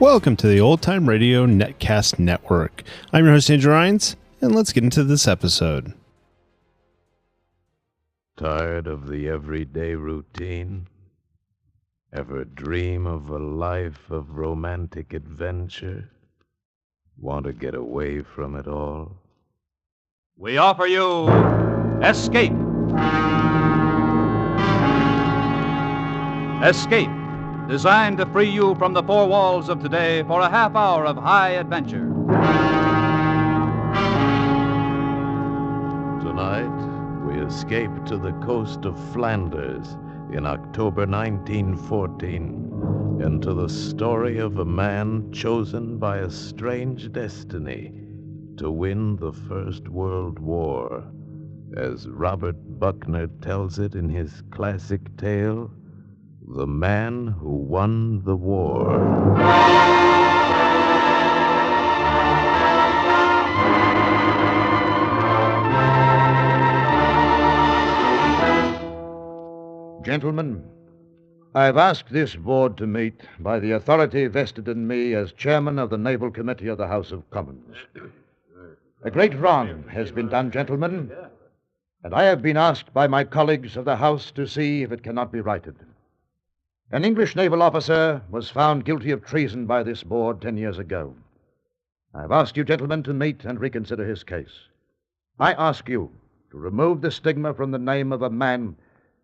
Welcome to the Old Time Radio Netcast Network. I'm your host, Andrew Rhynes, and let's get into this episode. Tired of the everyday routine? Ever dream of a life of romantic adventure? Want to get away from it all? We offer you Escape. Escape, designed to free you from the four walls of today for a half hour of high adventure. Tonight, we escape to the coast of Flanders in October 1914, into the story of a man chosen by a strange destiny to win the First World War, as Robert Buckner tells it in his classic tale, The Man Who Won the War. Gentlemen, I have asked this board to meet by the authority vested in me as chairman of the Naval Committee of the House of Commons. A great wrong has been done, gentlemen, and I have been asked by my colleagues of the House to see if it cannot be righted. An English naval officer was found guilty of treason by this board 10 years ago. I have asked you, gentlemen, to meet and reconsider his case. I ask you to remove the stigma from the name of a man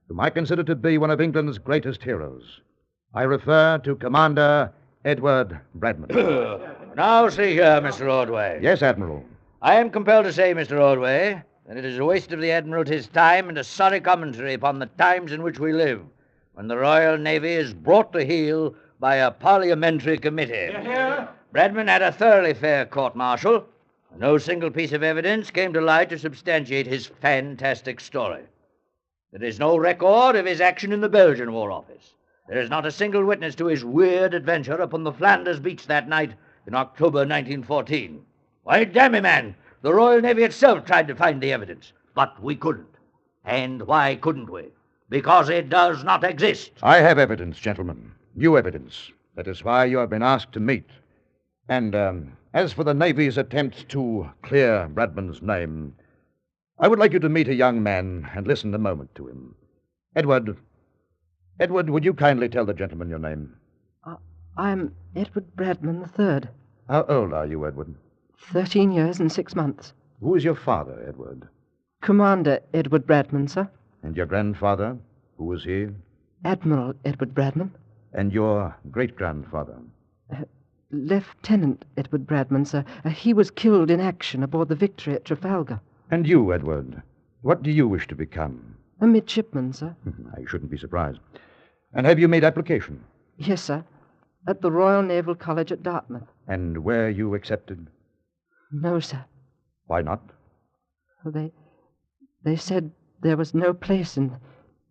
whom I consider to be one of England's greatest heroes. I refer to Commander Edward Bradman. Now, see here, Mr. Ordway. Yes, Admiral. I am compelled to say, Mr. Ordway, that it is a waste of the Admiralty's time and a sorry commentary upon the times in which we live, when the Royal Navy is brought to heel by a parliamentary committee. Bradman had a thoroughly fair court-martial. No single piece of evidence came to light to substantiate his fantastic story. There is no record of his action in the Belgian War Office. There is not a single witness to his weird adventure upon the Flanders beach that night in October 1914. Why, damn it, man, the Royal Navy itself tried to find the evidence, but we couldn't. And why couldn't we? Because it does not exist. I have evidence, gentlemen. New evidence. That is why you have been asked to meet. And as for the Navy's attempt to clear Bradman's name, I would like you to meet a young man and listen a moment to him. Edward, would you kindly tell the gentleman your name? I'm Edward Bradman III. How old are you, Edward? 13 years and 6 months. Who is your father, Edward? Commander Edward Bradman, sir. And your grandfather? Who was he? Admiral Edward Bradman. And your great-grandfather? Lieutenant Edward Bradman, sir. He was killed in action aboard the Victory at Trafalgar. And you, Edward, what do you wish to become? A midshipman, sir. I shouldn't be surprised. And have you made application? Yes, sir. At the Royal Naval College at Dartmouth. And were you accepted? No, sir. Why not? Well, they said there was no place in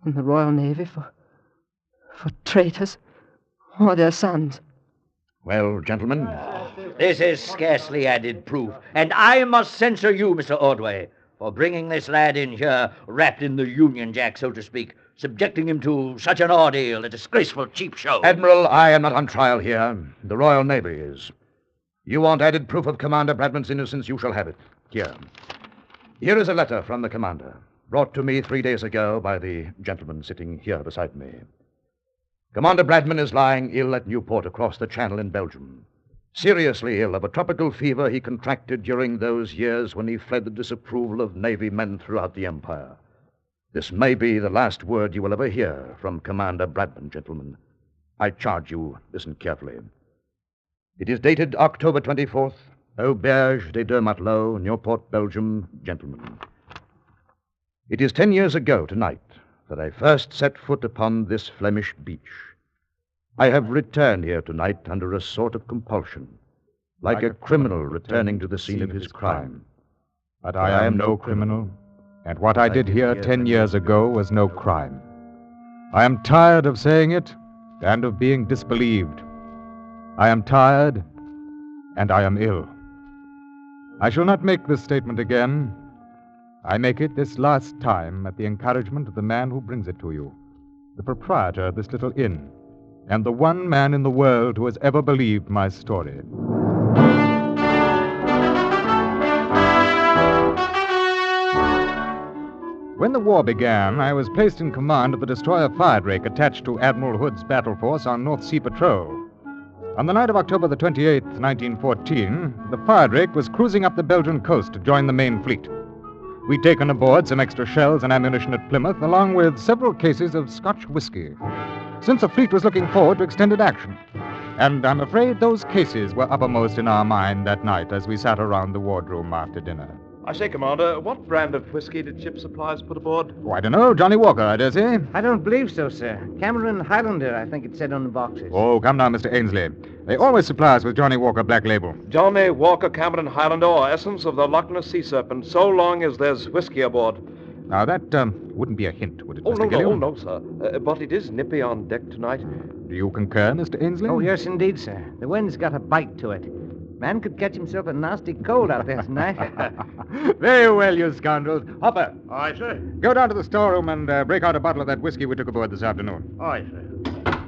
the Royal Navy for traitors or their sons. Well, gentlemen... This is scarcely added proof, and I must censure you, Mr. Ordway, for bringing this lad in here, wrapped in the Union Jack, so to speak, subjecting him to such an ordeal, a disgraceful cheap show. Admiral, I am not on trial here. The Royal Navy is. You want added proof of Commander Bradman's innocence, you shall have it. Here. Here is a letter from the commander, brought to me 3 days ago by the gentleman sitting here beside me. Commander Bradman is lying ill at Newport across the Channel in Belgium. Seriously ill of a tropical fever he contracted during those years when he fled the disapproval of Navy men throughout the Empire. This may be the last word you will ever hear from Commander Bradman, gentlemen. I charge you, listen carefully. It is dated October 24th, Auberge des Deux Matelots, Newport, Belgium, gentlemen. It is 10 years ago tonight that I first set foot upon this Flemish beach. I have returned here tonight under a sort of compulsion, like a criminal returning to the scene of his crime. But I am no criminal, and what I did here 10 years ago was no crime. I am tired of saying it and of being disbelieved. I am tired, and I am ill. I shall not make this statement again. I make it this last time at the encouragement of the man who brings it to you, the proprietor of this little inn. and the one man in the world who has ever believed my story. When the war began, I was placed in command of the destroyer Fire-Drake attached to Admiral Hood's battle force on North Sea Patrol. On the night of October the 28th, 1914, the Fire-Drake was cruising up the Belgian coast to join the main fleet. We'd taken aboard some extra shells and ammunition at Plymouth, along with several cases of Scotch whiskey, since the fleet was looking forward to extended action. And I'm afraid those cases were uppermost in our mind that night as we sat around the wardroom after dinner. I say, Commander, what brand of whiskey did ship supplies put aboard? Oh, I don't know. Johnny Walker, I dare say. I don't believe so, sir. Cameron Highlander, I think it said on the boxes. Oh, come now, Mr. Ainsley. They always supply us with Johnny Walker Black Label. Johnny Walker, Cameron Highlander, or essence of the Loch Ness Sea Serpent, so long as there's whiskey aboard. Now, that wouldn't be a hint, would it, Oh, Mr. Gilliam? no, sir. But it is nippy on deck tonight. Do you concur, Mr. Ainsley? Oh, yes, indeed, sir. The wind's got a bite to it. Man could catch himself a nasty cold out there tonight. Very well, you scoundrels. Hopper, Aye, sir. go down to the storeroom and break out a bottle of that whiskey we took aboard this afternoon. Aye, sir.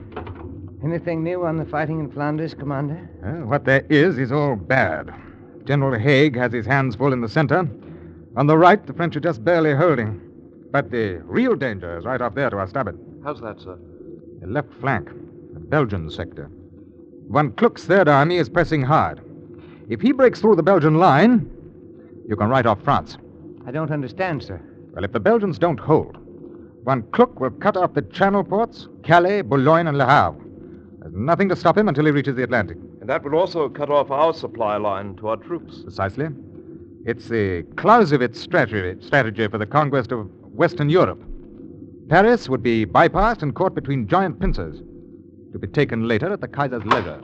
Anything new on the fighting in Flanders, Commander? What there is all bad. General Haig has his hands full in the center. On the right, the French are just barely holding. But the real danger is right up there to our starboard. How's that, sir? The left flank, the Belgian sector. Von Kluck's Third Army is pressing hard. If he breaks through the Belgian line, you can write off France. I don't understand, sir. Well, if the Belgians don't hold, Von Kluck will cut off the Channel ports, Calais, Boulogne, and Le Havre. There's nothing to stop him until he reaches the Atlantic. And that would also cut off our supply line to our troops. Precisely. It's the Clausewitz strategy for the conquest of Western Europe. Paris would be bypassed and caught between giant pincers, to be taken later at the Kaiser's leisure.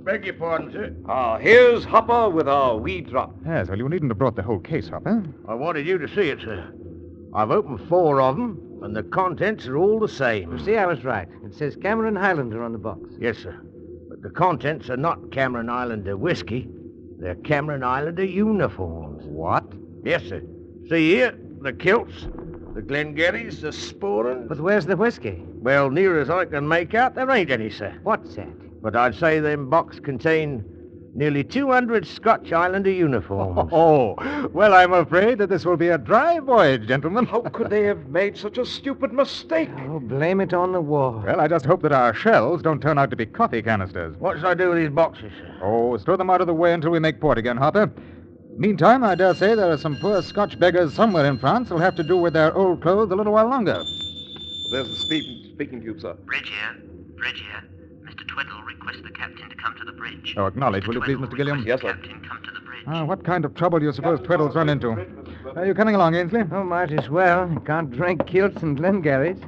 Beg your pardon, sir. Here's Hopper with our wee drop. Yes, well, you needn't have brought the whole case, Hopper. I wanted you to see it, sir. I've opened 4 of them, and the contents are all the same. You see, I was right. It says Cameron Highlander on the box. Yes, sir. But the contents are not Cameron Islander whiskey. They're Cameron Islander uniforms. What? Yes, sir. See here, the kilts, the Glengarrys, the sporrans. But where's the whiskey? Well, near as I can make out, there ain't any, sir. What's that? But I'd say them boxes contain nearly 200 Scotch Islander uniforms. Oh, well, I'm afraid that this will be a dry voyage, gentlemen. How could they have made such a stupid mistake? Oh, blame it on the war. Well, I just hope that our shells don't turn out to be coffee canisters. What should I do with these boxes, sir? Oh, throw them out of the way until we make port again, Hopper. Meantime, I dare say there are some poor Scotch beggars somewhere in France who'll have to do with their old clothes a little while longer. There's the speaking tube, sir. Bridge here. Mr. Twiddle requests the captain to come to the bridge. Oh, acknowledge, will you please, Mr. Gilliam? Yes, sir. Captain, come to the bridge. What kind of trouble do you suppose Tweddle's run into? Are you coming along, Ainsley? Oh, might as well. You can't drink kilts and Glengarrys.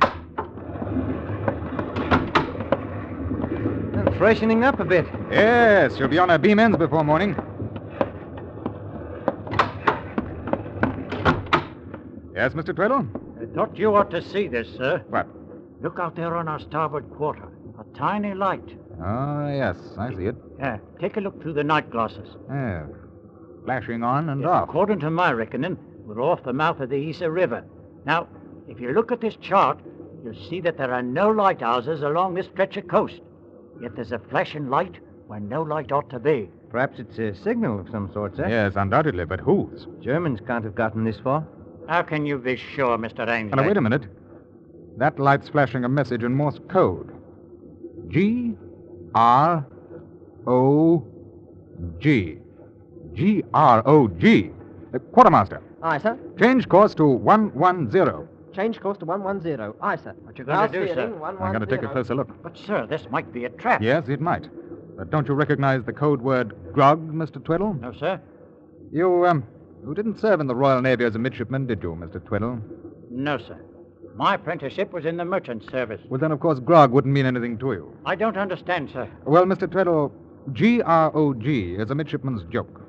Freshening up a bit. Yes, she'll be on her beam ends before morning. Yes, Mr. Tweddle? I thought you ought to see this, sir. What? Look out there on our starboard quarter. A tiny light. Oh, yes, I see it. Yeah, take a look through the night glasses. Yeah. Flashing on and Yes, off. according to my reckoning, we're off the mouth of the Isa River. Now, if you look at this chart, you'll see that there are no lighthouses along this stretch of coast. Yet there's a flashing light where no light ought to be. Perhaps it's a signal of some sort, sir. Yes, undoubtedly, but whose? Germans can't have gotten this far. How can you be sure, Mr. Ainsley? Now, wait a minute. That light's flashing a message in Morse code. G-R-O-G. G-R-O-G. Quartermaster. Aye, sir. Change course to 110. Change course to 110. Aye, sir. What you going to do, sir? I'm going to take a closer look. But, sir, this might be a trap. Yes, it might. But don't you recognize the code word grog, Mr. Tweddle? No, sir. You didn't serve in the Royal Navy as a midshipman, did you, Mr. Tweddle? No, sir. My apprenticeship was in the merchant service. Well, then, of course, grog wouldn't mean anything to you. I don't understand, sir. Well, Mr. Tweddle, G-R-O-G is a midshipman's joke.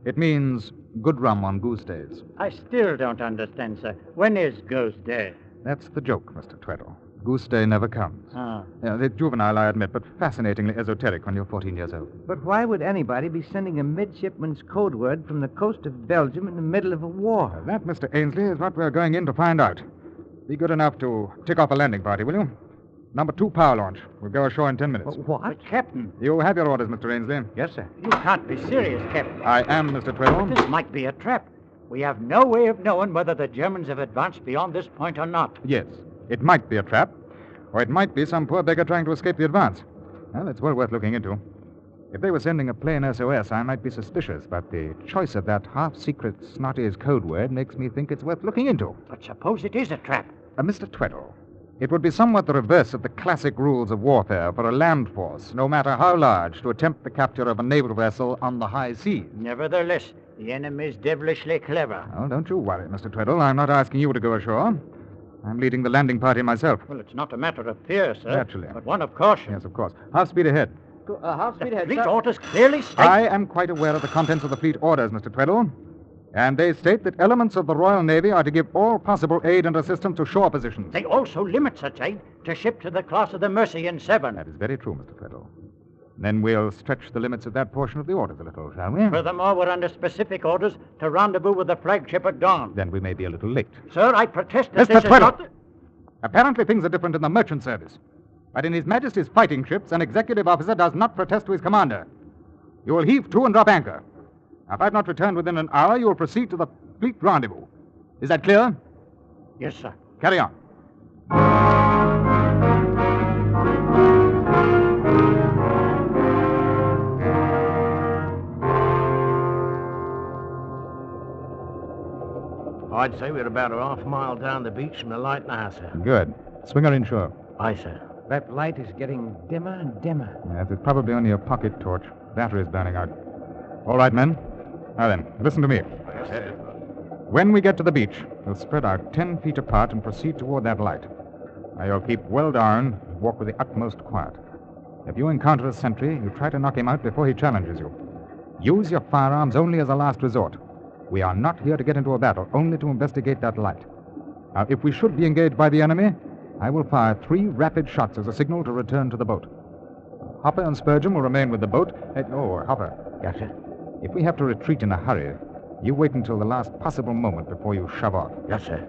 It means good rum on goose days. I still don't understand, sir. When is Goose Day? That's the joke, Mr. Tweddle. Goose day never comes. Ah. It's juvenile, I admit, but fascinatingly esoteric when you're 14 years old. But why would anybody be sending a midshipman's code word from the coast of Belgium in the middle of a war? That, Mr. Ainsley, is what we're going in to find out. Be good enough to tick off a landing party, will you? Number 2 power launch. We'll go ashore in 10 minutes. What? But, Captain. You have your orders, Mr. Ainsley. Yes, sir. You can't be serious, Captain. I am, Mr. Twiddle. This might be a trap. We have no way of knowing whether the Germans have advanced beyond this point or not. Yes, it might be a trap, or it might be some poor beggar trying to escape the advance. Well, it's well worth looking into. If they were sending a plain SOS, I might be suspicious, but the choice of that half-secret Snotty's code word makes me think it's worth looking into. But suppose it is a trap? Mr. Tweddle, it would be somewhat the reverse of the classic rules of warfare for a land force, no matter how large, to attempt the capture of a naval vessel on the high seas. Nevertheless, the enemy's devilishly clever. Well, don't you worry, Mr. Tweddle. I'm not asking you to go ashore. I'm leading the landing party myself. Well, it's not a matter of fear, sir. Naturally. But one of caution. Yes, of course. Half speed ahead. Half speed ahead, Fleet sir. orders clearly state... I am quite aware of the contents of the fleet orders, Mr. Tweddle. And they state that elements of the Royal Navy are to give all possible aid and assistance to shore positions. They also limit such aid to ship to the class of the Mercy in 7. That is very true, Mr. Tweddle. Then we'll stretch the limits of that portion of the orders a little, shall we? Furthermore, we're under specific orders to rendezvous with the flagship at dawn. Then we may be a little late. Sir, I protest that Mr. this Tweddle! is not... Apparently things are different in the merchant service. But in His Majesty's fighting ships, an executive officer does not protest to his commander. You will heave to and drop anchor. Now, if I've not returned within an hour, you will proceed to the fleet rendezvous. Is that clear? Yes, sir. Carry on. I'd say we're about a half mile down the beach from the light now, sir. Good. Swing her inshore. Aye, sir. That light is getting dimmer and dimmer. Yes, it's probably only a pocket torch. Battery's burning out. All right, men. Now then, listen to me. Yes, sir. When we get to the beach, we'll spread out 10 feet apart and proceed toward that light. Now, you'll keep well down and walk with the utmost quiet. If you encounter a sentry, you try to knock him out before he challenges you. Use your firearms only as a last resort. We are not here to get into a battle, only to investigate that light. Now, if we should be engaged by the enemy, I will fire 3 rapid shots as a signal to return to the boat. Hopper and Spurgeon will remain with the boat. Hopper. Yes, sir. If we have to retreat in a hurry, you wait until the last possible moment before you shove off. Yes, sir.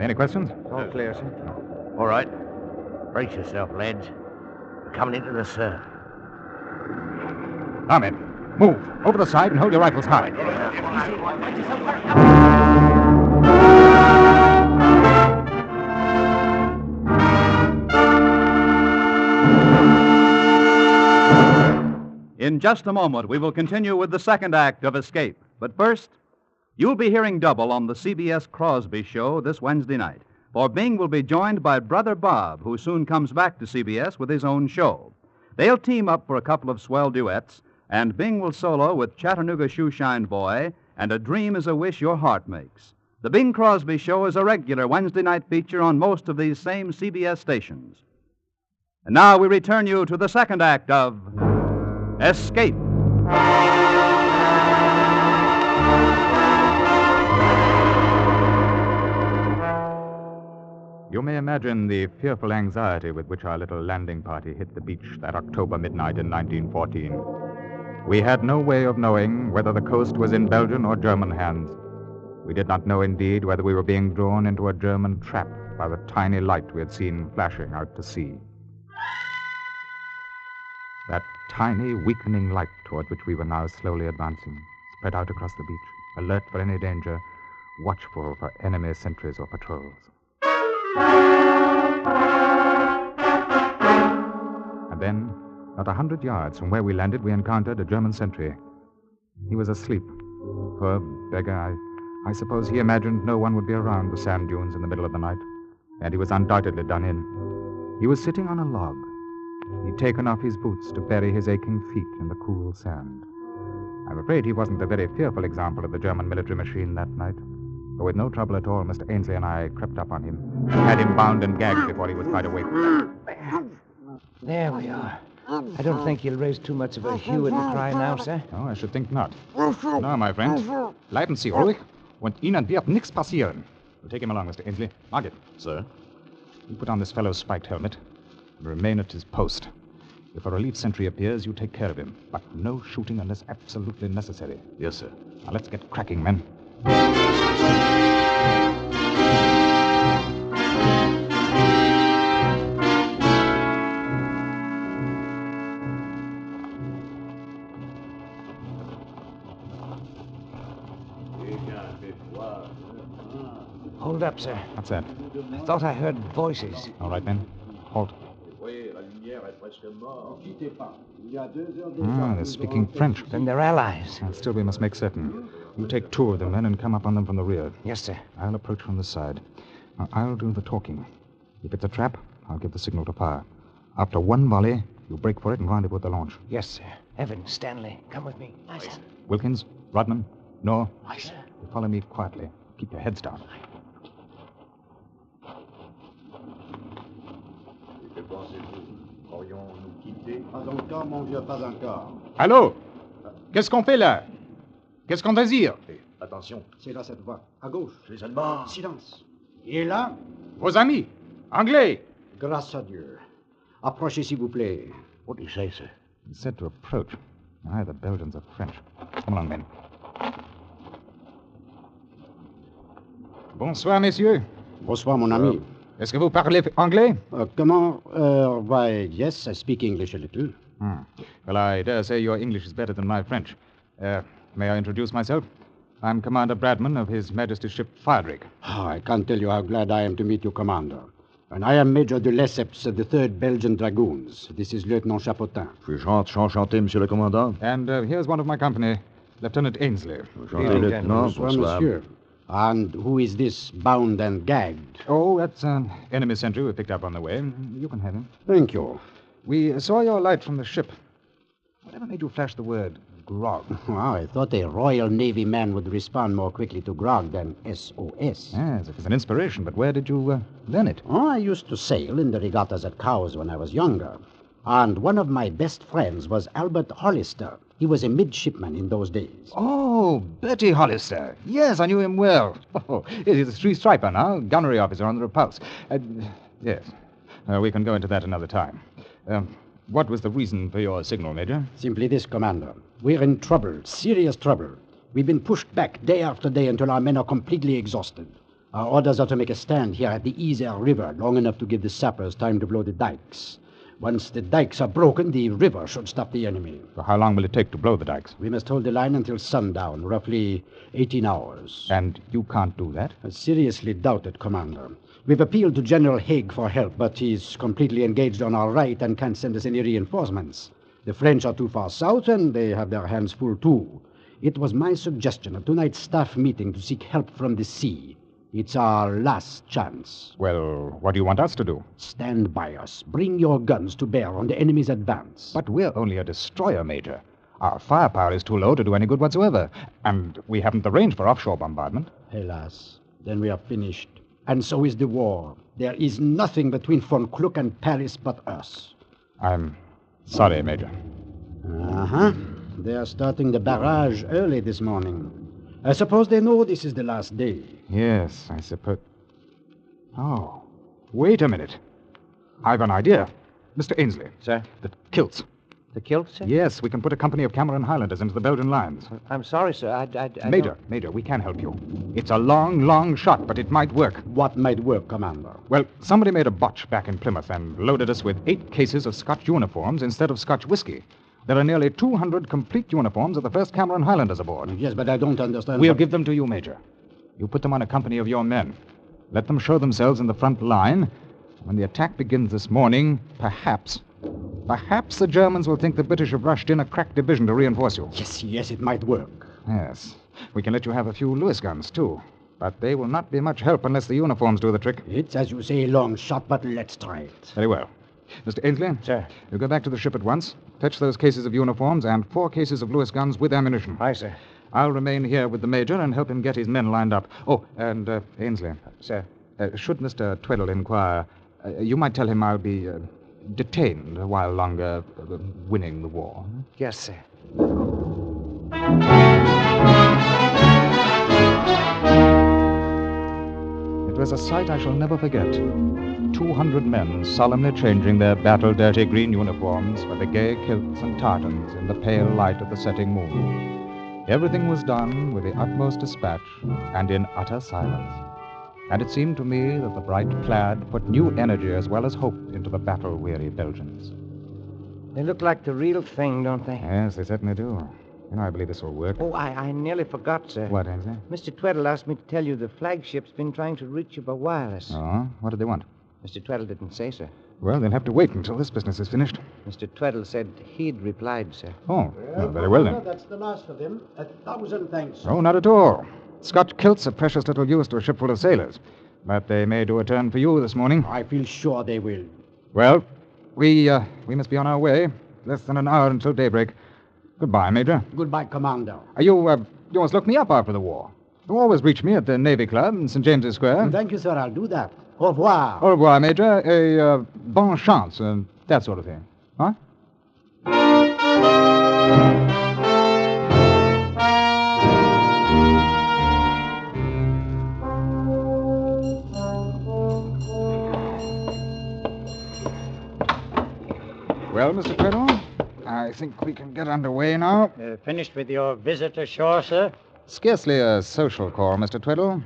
Any questions? All clear, sir. All right. Brace yourself, lads. We're coming into the surf. Now, men, move. Over the side and hold your rifles high. In just a moment, we will continue with the second act of Escape. But first, you'll be hearing double on the CBS Crosby Show this Wednesday night. For Bing will be joined by Brother Bob, who soon comes back to CBS with his own show. They'll team up for a couple of swell duets, and Bing will solo with Chattanooga Shoeshine Boy and A Dream is a Wish Your Heart Makes. The Bing Crosby Show is a regular Wednesday night feature on most of these same CBS stations. And now we return you to the second act of Escape. You may imagine the fearful anxiety with which our little landing party hit the beach that October midnight in 1914. We had no way of knowing whether the coast was in Belgian or German hands. We did not know, indeed, whether we were being drawn into a German trap by the tiny light we had seen flashing out to sea. That tiny, weakening light toward which we were now slowly advancing, spread out across the beach, alert for any danger, watchful for enemy sentries or patrols. And then, not 100 yards from where we landed, we encountered a German sentry. He was asleep. Poor beggar, I suppose he imagined no one would be around the sand dunes in the middle of the night, and he was undoubtedly done in. He was sitting on a log. He'd taken off his boots to bury his aching feet in the cool sand. I'm afraid he wasn't a very fearful example of the German military machine that night. But with no trouble at all, Mr. Ainsley and I crept up on him, had him bound and gagged before he was quite awake. There we are. I don't think you'll raise too much of a hue and cry now, sir. Oh, I should think not. No, my friend. Bleiben Sie ruhig, und Ihnen wird nichts passieren. We'll take him along, Mr. Ainsley. Margaret. Sir? You put on this fellow's spiked helmet and remain at his post. If a relief sentry appears, you take care of him. But no shooting unless absolutely necessary. Yes, sir. Now, let's get cracking, men. Hold up, sir. What's that? I thought I heard voices. All right, men. Halt. They're speaking French. Then they're allies. And still we must make certain. You take 2 of the men and come up on them from the rear. Yes, sir. I'll approach from the side. Now, I'll do the talking. If it's a trap, I'll give the signal to fire. After 1 volley, you break for it and rendezvous at the launch. Yes, sir. Evans, Stanley, come with me. Aye, sir. Wilkins, Rodman, no. Aye, sir. You follow me quietly. Keep your heads down. Pas encore, mon vieux, pas encore. Allô? Qu'est-ce qu'on fait là? Qu'est-ce qu'on désire? Attention. C'est là cette voix. À gauche. Les Allemands. Silence. Et là? Vos amis. Anglais. Grâce à Dieu. Approchez, s'il vous plaît. What do you say, sir? He said to approach. Aye, the Belgians are French. Come along, men. Bonsoir, messieurs. Bonsoir, mon ami. Est-ce que vous parlez anglais? Comment? Why, yes, I speak English a little. Well, I dare say your English is better than my French. May I introduce myself? I'm Commander Bradman of His Majesty's ship Firedrake. I can't tell you how glad I am to meet you, Commander. And I am Major de Lesseps of the 3rd Belgian Dragoons. This is Lieutenant Chapotin. Enchanté, Monsieur le Commandant. And here's one of my company, Lieutenant Ainsley. Enchanté, Lieutenant. Bonsoir, monsieur. And who is this bound and gagged? Oh, that's an enemy sentry we picked up on the way. You can have him. Thank you. We saw your light from the ship. Whatever made you flash the word grog? Oh, I thought a Royal Navy man would respond more quickly to grog than SOS. Yes, it was an inspiration, but where did you learn it? Oh, I used to sail in the regattas at Cowes when I was younger. And one of my best friends was Albert Hollister. He was a midshipman in those days. Oh, Bertie Hollister. Yes, I knew him well. Oh, he's a three-striper now, gunnery officer on the Repulse. Yes, we can go into that another time. What was the reason for your signal, Major? Simply this, Commander. We're in trouble, serious trouble. We've been pushed back day after day until our men are completely exhausted. Our orders are to make a stand here at the Isère River long enough to give the sappers time to blow the dikes. Once the dikes are broken, the river should stop the enemy. So how long will it take to blow the dikes? We must hold the line until sundown, roughly 18 hours. And you can't do that? I seriously doubt it, Commander. We've appealed to General Haig for help, but he's completely engaged on our right and can't send us any reinforcements. The French are too far south, and they have their hands full, too. It was my suggestion at tonight's staff meeting to seek help from the sea. It's our last chance. Well, what do you want us to do? Stand by us. Bring your guns to bear on the enemy's advance. But we're only a destroyer, Major. Our firepower is too low to do any good whatsoever. And we haven't the range for offshore bombardment. Alas, then we are finished. And so is the war. There is nothing between Von Kluck and Paris but us. I'm sorry, Major. Uh-huh. They are starting the barrage early this morning. I suppose they know this is the last day. Yes, I suppose. Oh, wait a minute. I've an idea. Mr. Ainsley. Sir? The kilts. The kilts, sir? Yes, we can put a company of Cameron Highlanders into the Belgian lines. I'm sorry, sir. I Major, we can help you. It's a long, long shot, but it might work. What might work, Commander? Well, somebody made a botch back in Plymouth and loaded us with 8 cases of Scotch uniforms instead of Scotch whiskey. There are nearly 200 complete uniforms of the 1st Cameron Highlanders aboard. Yes, but I don't understand. We'll give them to you, Major. You put them on a company of your men. Let them show themselves in the front line. When the attack begins this morning, perhaps the Germans will think the British have rushed in a crack division to reinforce you. Yes, it might work. Yes. We can let you have a few Lewis guns, too. But they will not be much help unless the uniforms do the trick. It's, as you say, a long shot, but let's try it. Very well. Mr. Ainsley? Sir. You go back to the ship at once. Fetch those cases of uniforms and 4 cases of Lewis guns with ammunition. Aye, sir. I'll remain here with the Major and help him get his men lined up. Oh, and, Ainsley. Sir. Should Mr. Tweddle inquire, you might tell him I'll be detained a while longer, winning the war. Yes, sir. It was a sight I shall never forget. 200 men solemnly changing their battle-dirty green uniforms for the gay kilts and tartans in the pale light of the setting moon. Everything was done with the utmost dispatch and in utter silence. And it seemed to me that the bright plaid put new energy as well as hope into the battle-weary Belgians. They look like the real thing, don't they? Yes, they certainly do. I believe this will work. Oh, I nearly forgot, sir. What, Ainsley? Mr. Tweddle asked me to tell you the flagship's been trying to reach you by wireless. Oh? What did they want? Mr. Tweddle didn't say, sir. Well, they'll have to wait until this business is finished. Mr. Tweddle said he'd replied, sir. Oh, well, very well then. That's the last of them. 1,000 thanks. Oh, not at all. Scotch kilts are precious little use to a ship full of sailors. But they may do a turn for you this morning. I feel sure they will. Well, we must be on our way. Less than an hour until daybreak. Goodbye, Major. Goodbye, Commander. You must look me up after the war. You always reach me at the Navy Club in St. James's Square. Thank you, sir. I'll do that. Au revoir. Au revoir, Major. Bonne chance, that sort of thing. Huh? Well, Mr. Tweddle, I think we can get underway now. Finished with your visit ashore, sir? Scarcely a social call, Mr. Tweddle.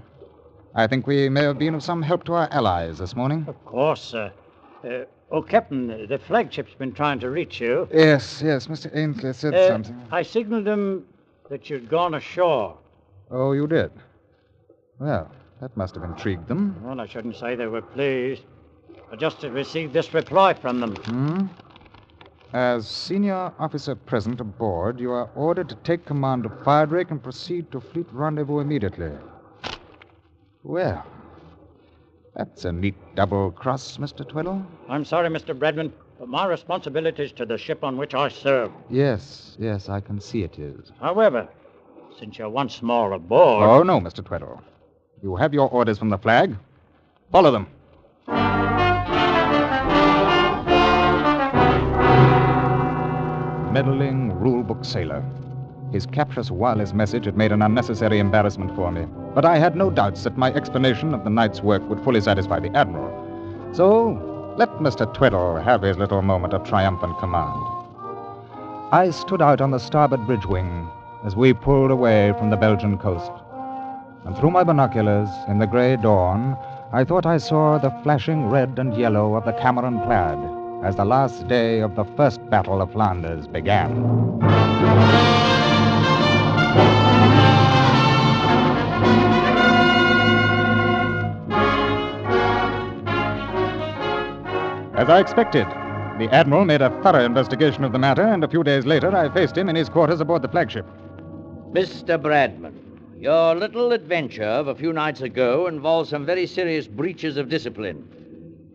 I think we may have been of some help to our allies this morning. Of course, sir. Captain, the flagship's been trying to reach you. Yes, Mr. Ainsley said something. I signaled them that you'd gone ashore. Oh, you did? Well, that must have intrigued them. Well, I shouldn't say they were pleased. I just received this reply from them. As senior officer present aboard, you are ordered to take command of Firedrake and proceed to fleet rendezvous immediately. Well, that's a neat double cross, Mr. Tweddle. I'm sorry, Mr. Bradman, but my responsibility is to the ship on which I serve. Yes, I can see it is. However, since you're once more aboard... Oh, no, Mr. Tweddle. You have your orders from the flag. Follow them. Meddling rule-book sailor. His captious wireless message had made an unnecessary embarrassment for me, but I had no doubts that my explanation of the night's work would fully satisfy the Admiral. So, let Mr. Tweddle have his little moment of triumphant command. I stood out on the starboard bridge wing as we pulled away from the Belgian coast. And through my binoculars, in the gray dawn, I thought I saw the flashing red and yellow of the Cameron Plaid as the last day of the first Battle of Flanders began. As I expected, the Admiral made a thorough investigation of the matter, and a few days later I faced him in his quarters aboard the flagship. Mr. Bradman, your little adventure of a few nights ago involves some very serious breaches of discipline.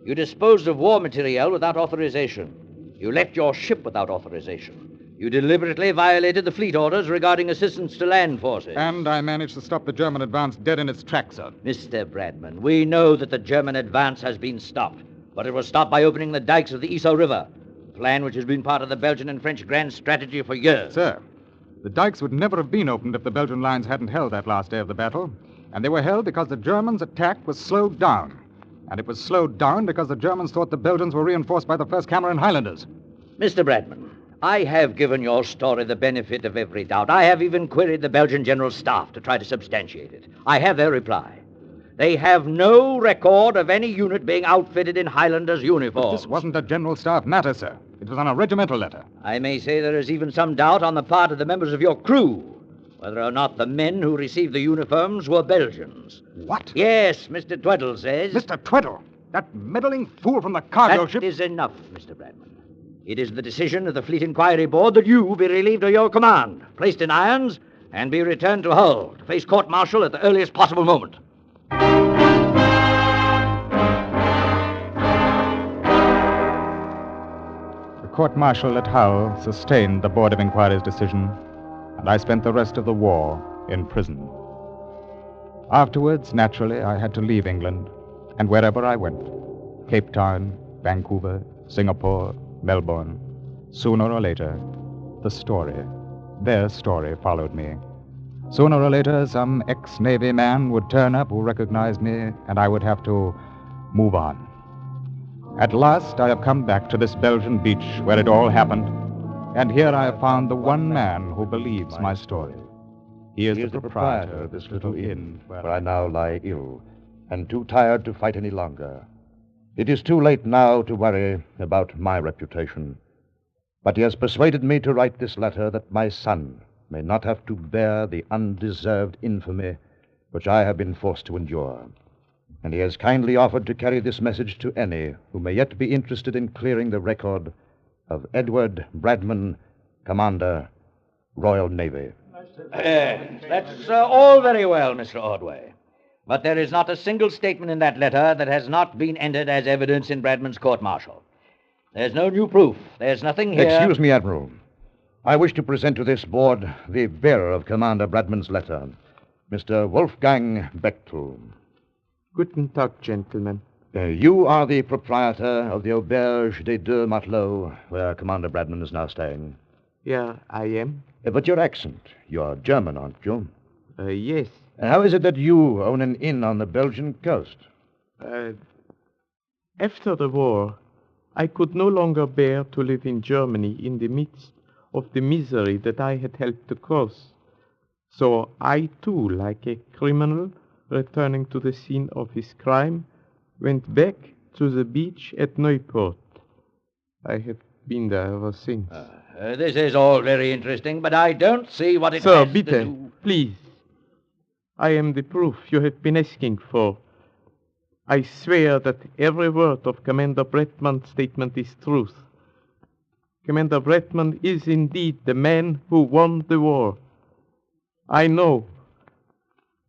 You disposed of war material without authorization. You left your ship without authorization. You deliberately violated the fleet orders regarding assistance to land forces. And I managed to stop the German advance dead in its tracks, sir. Mr. Bradman, we know that the German advance has been stopped, but it was stopped by opening the dikes of the Yser River, a plan which has been part of the Belgian and French grand strategy for years. Sir, the dikes would never have been opened if the Belgian lines hadn't held that last day of the battle, and they were held because the Germans' attack was slowed down. And it was slowed down because the Germans thought the Belgians were reinforced by the 1st Cameron Highlanders. Mr. Bradman, I have given your story the benefit of every doubt. I have even queried the Belgian General Staff to try to substantiate it. I have their reply. They have no record of any unit being outfitted in Highlanders' uniforms. But this wasn't a General Staff matter, sir. It was on a regimental letter. I may say there is even some doubt on the part of the members of your crew whether or not the men who received the uniforms were Belgians. What? Yes, Mr. Tweddle says... Mr. Tweddle? That meddling fool from the cargo ship... That is enough, Mr. Bradman. It is the decision of the Fleet Inquiry Board that you be relieved of your command, placed in irons, and be returned to Hull to face court-martial at the earliest possible moment. The court-martial at Hull sustained the Board of Inquiry's decision, and I spent the rest of the war in prison. Afterwards, naturally, I had to leave England, and wherever I went, Cape Town, Vancouver, Singapore, Melbourne, sooner or later, their story followed me. Sooner or later, some ex-Navy man would turn up who recognized me, and I would have to move on. At last, I have come back to this Belgian beach where it all happened, and here I have found the one man who believes my story. He is the proprietor of this little inn where I now lie ill and too tired to fight any longer. It is too late now to worry about my reputation, but he has persuaded me to write this letter that my son may not have to bear the undeserved infamy which I have been forced to endure. And he has kindly offered to carry this message to any who may yet be interested in clearing the record of Edward Bradman, Commander, Royal Navy. That's all very well, Mr. Ordway. But there is not a single statement in that letter that has not been entered as evidence in Bradman's court-martial. There's no new proof. There's nothing here... Excuse me, Admiral. I wish to present to this board the bearer of Commander Bradman's letter, Mr. Wolfgang Bechtel. Guten Tag, gentlemen. You are the proprietor of the Auberge des Deux Matelots, where Commander Bradman is now staying. Yeah, I am. But your accent, you're German, aren't you? Yes. How is it that you own an inn on the Belgian coast? After the war, I could no longer bear to live in Germany in the midst of the misery that I had helped to cause. So I, too, like a criminal returning to the scene of his crime, went back to the beach at Nieuport. I have been there ever since. This is all very interesting, but I don't see what it Sir, has to bitte, do... please. I am the proof you have been asking for. I swear that every word of Commander Bradman's statement is truth. Commander Bradman is indeed the man who won the war. I know,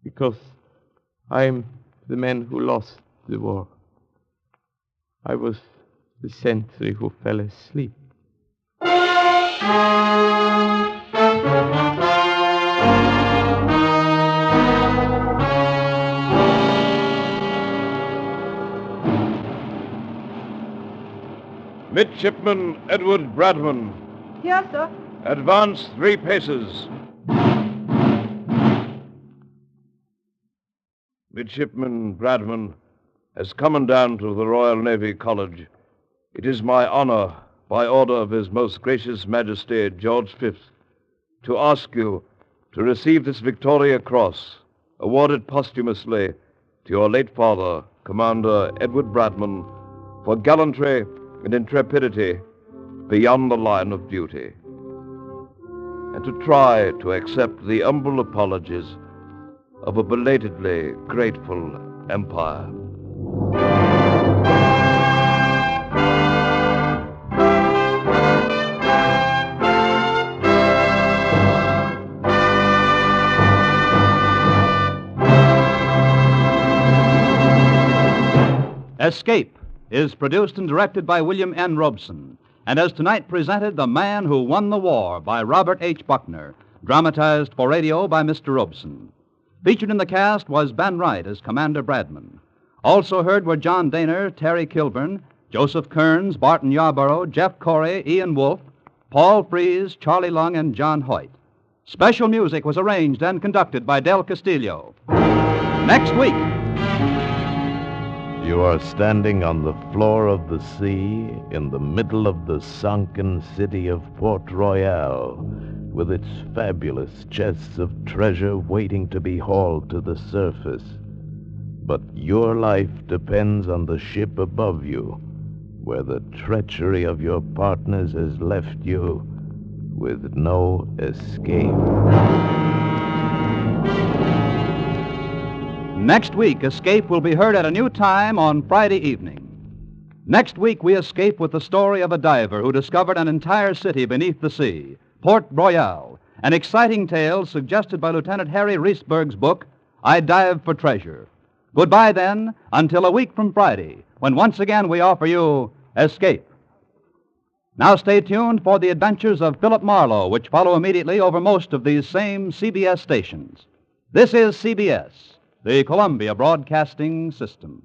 because I am the man who lost the war. I was the sentry who fell asleep. Midshipman Edward Bradman. Yes, sir. Advance 3 paces. Midshipman Bradman, as Commandant of the Royal Navy College, it is my honor, by order of His Most Gracious Majesty George V, to ask you to receive this Victoria Cross, awarded posthumously to your late father, Commander Edward Bradman, for gallantry and intrepidity beyond the line of duty, and to try to accept the humble apologies of a belatedly grateful empire. Escape is produced and directed by William N. Robson, and has tonight presented The Man Who Won the War by Robert H. Buckner, dramatized for radio by Mr. Robson. Featured in the cast was Ben Wright as Commander Bradman. Also heard were John Dehner, Terry Kilburn, Joseph Kearns, Barton Yarborough, Jeff Corey, Ian Wolfe, Paul Frees, Charlie Lung, and John Hoyt. Special music was arranged and conducted by Del Castillo. Next week... You are standing on the floor of the sea in the middle of the sunken city of Port Royal, with its fabulous chests of treasure waiting to be hauled to the surface. But your life depends on the ship above you, where the treachery of your partners has left you with no escape. Next week, Escape will be heard at a new time on Friday evening. Next week, we escape with the story of a diver who discovered an entire city beneath the sea, Port Royal, an exciting tale suggested by Lieutenant Harry Reesberg's book, I Dive for Treasure. Goodbye, then, until a week from Friday, when once again we offer you Escape. Now stay tuned for the adventures of Philip Marlowe, which follow immediately over most of these same CBS stations. This is CBS, the Columbia Broadcasting System.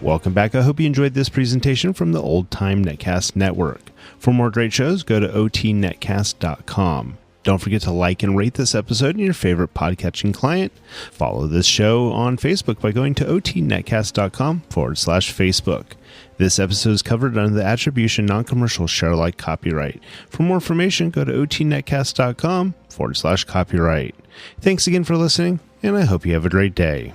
Welcome back. I hope you enjoyed this presentation from the Old Time Netcast Network. For more great shows, go to otnetcast.com. Don't forget to like and rate this episode in your favorite podcatching client. Follow this show on Facebook by going to otnetcast.com/Facebook. This episode is covered under the Attribution Non-Commercial Share-alike copyright. For more information, go to otnetcast.com/copyright. Thanks again for listening, and I hope you have a great day.